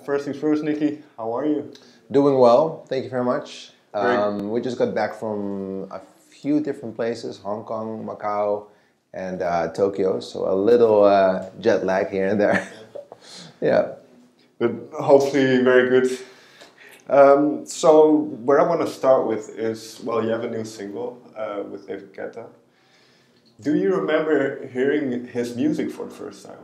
First things first, Nicky, how are you? Doing well, thank you very much. Great. We just got back from a few different places, Hong Kong, Macau, and Tokyo, so a little jet lag here and there. Yeah. But hopefully very good. So where I want to start with is, well, you have a new single with David Guetta. Do you remember hearing his music for the first time?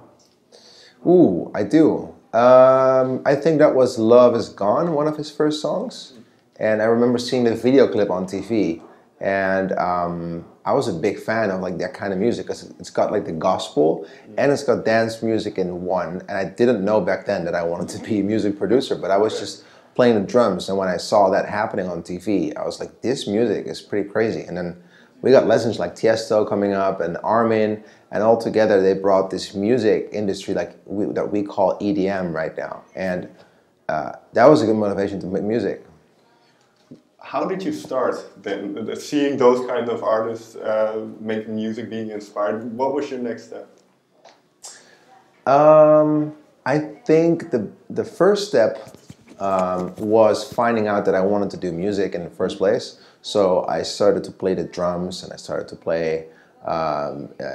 Ooh, I do. I think that was Love Is Gone, one of his first songs. And I remember seeing the video clip on TV. And I was a big fan of like that kind of music because it's got like the gospel and it's got dance music in one. And I didn't know back then that I wanted to be a music producer, but I was just playing the drums. And when I saw that happening on TV, I was like, this music is pretty crazy. And then we got legends like Tiesto coming up and Armin, and all together they brought this music industry that we call EDM right now. And that was a good motivation to make music. How did you start then? Seeing those kind of artists making music, being inspired, what was your next step? I think the first step was finding out that I wanted to do music in the first place. So I started to play the drums and I started to play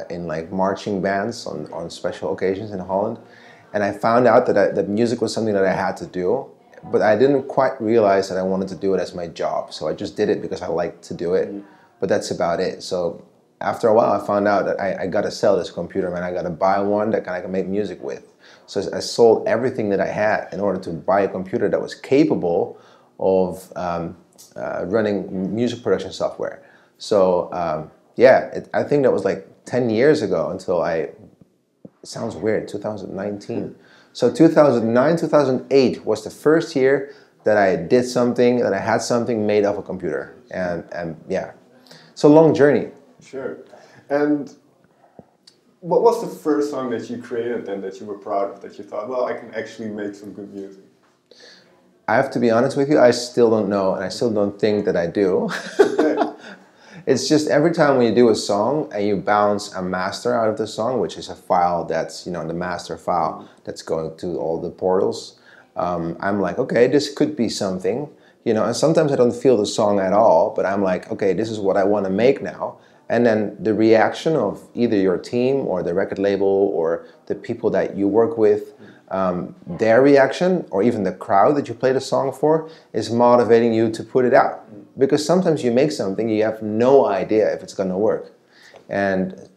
in like marching bands on special occasions in Holland. And I found out that music was something that I had to do, but I didn't quite realize that I wanted to do it as my job. So I just did it because I liked to do it, but that's about it. So after a while I found out that I got to sell this computer, man. I got to buy one that I can make music with. So I sold everything that I had in order to buy a computer that was capable of running music production software. So yeah, I think that was like 10 years ago until it sounds weird, 2019. So 2009, 2008 was the first year that I did something, that I had something made of a computer. And yeah, it's a long journey. Sure. And what was the first song that you created then that you were proud of, that you thought, well, I can actually make some good music? I have to be honest with you, I still don't know, and I still don't think that I do. Okay. It's just every time when you do a song and you bounce a master out of the song, which is a file that's, the master file that's going to all the portals, I'm like, okay, this could be something, and sometimes I don't feel the song at all, but I'm like, okay, this is what I want to make now. And then the reaction of either your team or the record label or the people that you work with, their reaction or even the crowd that you play the song for is motivating you to put it out. Because sometimes you make something, you have no idea if it's going to work. And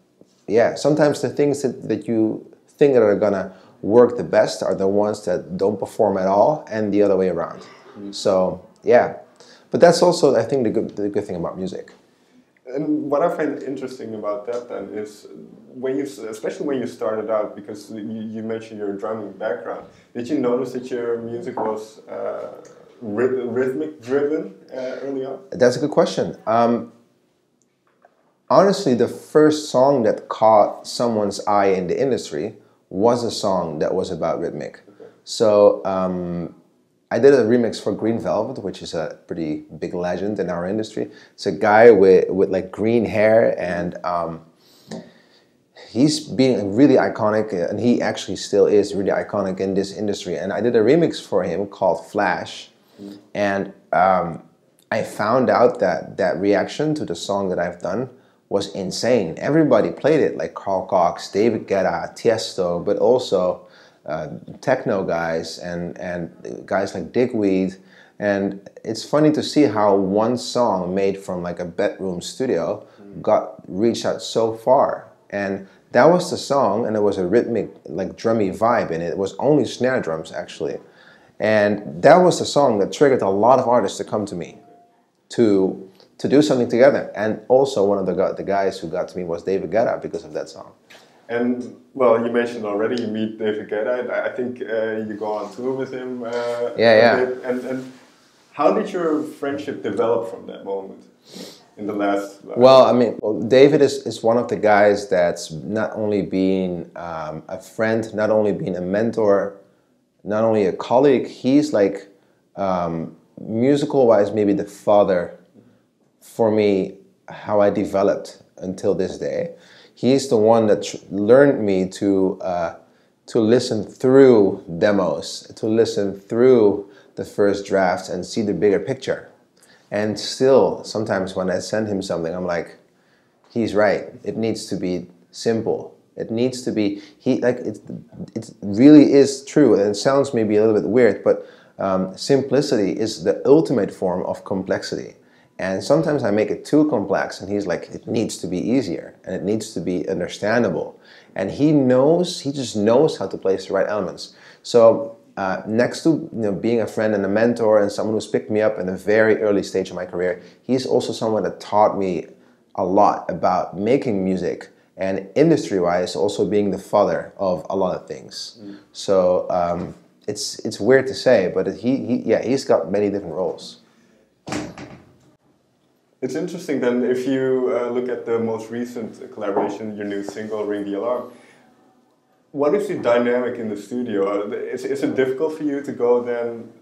yeah, sometimes the things that you think that are going to work the best are the ones that don't perform at all, and the other way around. So yeah, but that's also, I think, the good thing about music. And what I find interesting about that then is especially when you started out, because you mentioned your drumming background, did you notice that your music was rhythmic driven early on? That's a good question. Honestly, the first song that caught someone's eye in the industry was a song that was about rhythmic. Okay. So I did a remix for Green Velvet, which is a pretty big legend in our industry. It's a guy with like green hair, and he's being really iconic, and he actually still is really iconic in this industry. And I did a remix for him called Flash, and I found out that reaction to the song that I've done was insane. Everybody played it, like Carl Cox, David Guetta, Tiesto, but also techno guys and guys like Digweed. And it's funny to see how one song made from like a bedroom studio reached out so far. And that was the song, and it was a rhythmic, like drummy vibe in it. It was only snare drums actually. And that was the song that triggered a lot of artists to come to me to do something together. And also one of the guys who got to me was David Guetta because of that song. And well, you mentioned already you meet David Guetta. I think you go on tour with him. Yeah. A bit. And how did your friendship develop from that moment in the last? Well, I mean, David is one of the guys that's not only being a friend, not only being a mentor, not only a colleague. He's like musical-wise, maybe the father for me, how I developed until this day. He's the one that learned me to to listen through demos, to listen through the first drafts and see the bigger picture. And still, sometimes when I send him something, I'm like, he's right. It needs to be simple. It needs to be, it really is true. And it sounds maybe a little bit weird, but simplicity is the ultimate form of complexity. And sometimes I make it too complex, and he's like, it needs to be easier, and it needs to be understandable. And he just knows how to place the right elements. So next to being a friend and a mentor and someone who's picked me up in a very early stage of my career, he's also someone that taught me a lot about making music, and industry-wise also being the father of a lot of things. So it's weird to say, but he's got many different roles. It's interesting then, if you look at the most recent collaboration, your new single, Ring the Alarm, what is the dynamic in the studio? Is it difficult for you to go then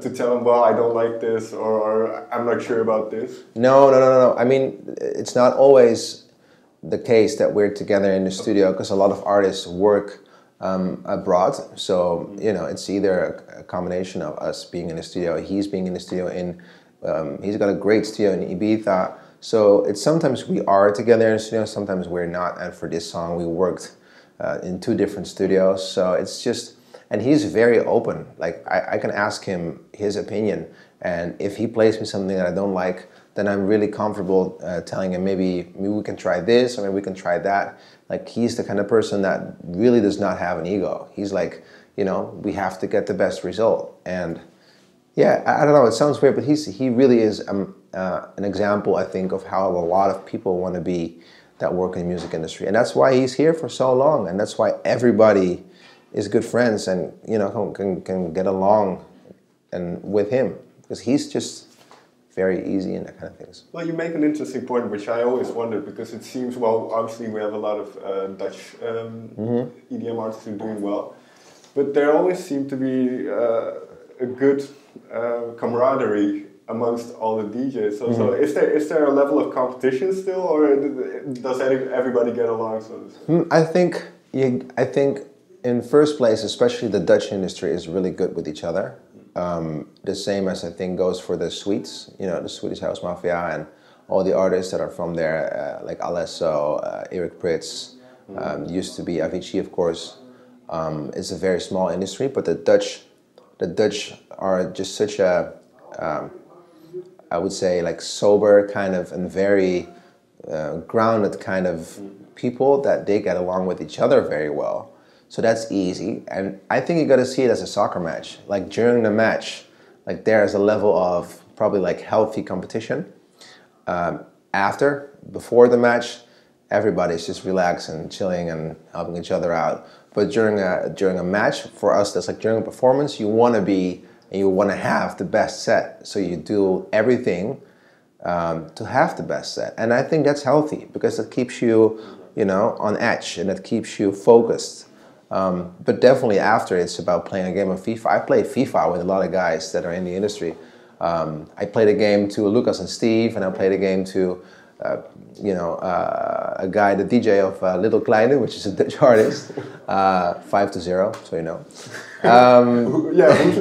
to tell them, well, I don't like this, or I'm not sure about this? No. I mean, it's not always the case that we're together in the studio, because a lot of artists work abroad. So, it's either a combination of us being in the studio, he's being in the studio he's got a great studio in Ibiza, so it's sometimes we are together in the studio, sometimes we're not, and for this song we worked in 2 different studios, so it's just, and he's very open, like I can ask him his opinion, and if he plays me something that I don't like, then I'm really comfortable telling him maybe we can try this, or maybe we can try that. Like, he's the kind of person that really does not have an ego. He's like, we have to get the best result, and yeah, I don't know, it sounds weird, but he really is an example, I think, of how a lot of people want to be that work in the music industry. And that's why he's here for so long, and that's why everybody is good friends and, can get along and with him, because he's just very easy and that kind of things. Well, you make an interesting point, which I always wondered, because it seems, well, obviously we have a lot of Dutch EDM artists who are doing well, but there always seem to be a good camaraderie amongst all the DJs. So is there a level of competition still, or does everybody get along? I think in first place, especially the Dutch industry is really good with each other. The same as I think goes for the Swedes, the Swedish House Mafia and all the artists that are from there, like Alesso, Eric Prits, used to be Avicii, of course. It's a very small industry, but the Dutch are just such a, I would say, like sober kind of and very grounded kind of people, that they get along with each other very well. So that's easy. And I think you got to see it as a soccer match. Like during the match, like there's a level of probably like healthy competition. Before the match, everybody's just relaxed and chilling and helping each other out. But during a match, for us, that's like during a performance, you want to be and you want to have the best set. So you do everything to have the best set. And I think that's healthy, because it keeps you, on edge, and it keeps you focused. But definitely after, it's about playing a game of FIFA. I play FIFA with a lot of guys that are in the industry. I played a game to Lucas and Steve, and I played a game to a guy, the DJ of Little Kleine, which is a Dutch artist, 5-0, so you know.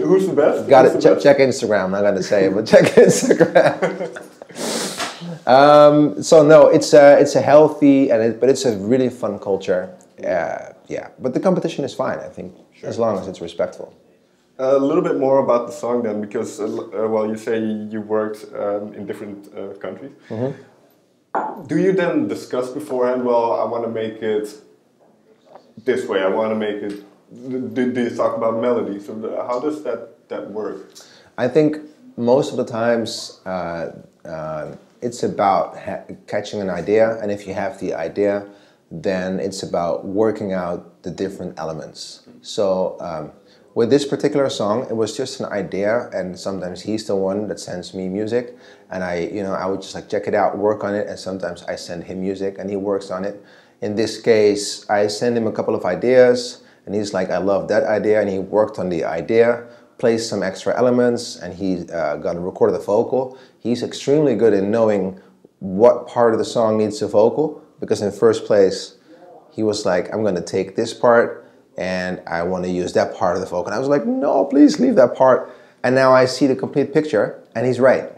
Who's the best? Got it. Check Instagram. I'm not gonna say it, but check Instagram. So no, it's a healthy but it's a really fun culture. Yeah, but the competition is fine, I think, as long as it's respectful. A little bit more about the song then, because you say you worked in different countries. Do you then discuss beforehand, well, I want to make it this way, I want to make it, do you talk about melody? So how does that work? I think most of the times it's about catching an idea, and if you have the idea, then it's about working out the different elements. So with this particular song, it was just an idea, and sometimes he's the one that sends me music, and I would just like check it out, work on it, and sometimes I send him music and he works on it. In this case, I send him a couple of ideas, and he's like, I love that idea, and he worked on the idea, placed some extra elements, and he recorded the vocal. He's extremely good in knowing what part of the song needs a vocal, because in first place, he was like, I'm gonna take this part and I want to use that part of the vocal. And I was like, no, please leave that part. And now I see the complete picture, and he's right,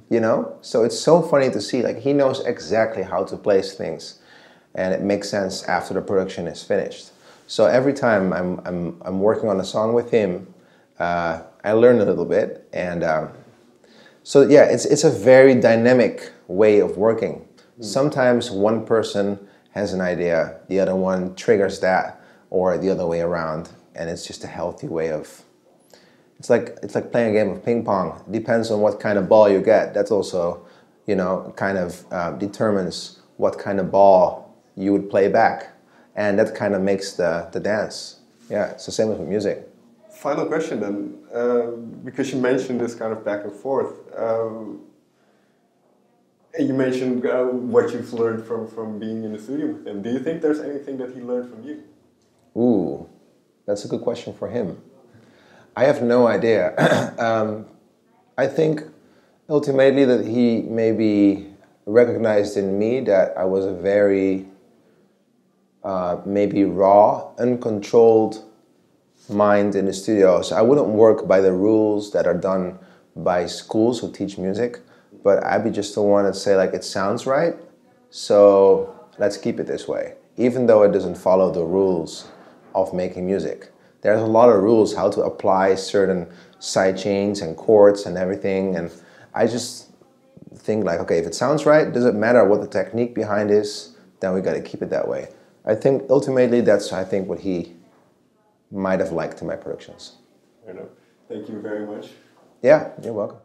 you know? So it's so funny to see, like, he knows exactly how to place things, and it makes sense after the production is finished. So every time I'm working on a song with him, I learn a little bit, and so yeah, it's a very dynamic way of working. Sometimes one person has an idea, the other one triggers that, or the other way around, and it's just a healthy way of. It's like playing a game of ping pong. It depends on what kind of ball you get. That's also, you know, kind of determines what kind of ball you would play back, and that kind of makes the dance. Yeah, it's the same with music. Final question then, because you mentioned this kind of back and forth. You mentioned what you've learned from being in the studio with him. Do you think there's anything that he learned from you? Ooh, that's a good question for him. I have no idea. I think ultimately that he maybe recognized in me that I was a very maybe raw, uncontrolled mind in the studio. So I wouldn't work by the rules that are done by schools who teach music, but I'd be just the one that say, like, it sounds right, so let's keep it this way, even though it doesn't follow the rules of making music. There's a lot of rules how to apply certain side chains and chords and everything, and I just think, like, okay, if it sounds right, doesn't matter what the technique behind is, then we got to keep it that way. I think ultimately that's, I think, what he might have liked in my productions. Thank you very much. Yeah, you're welcome.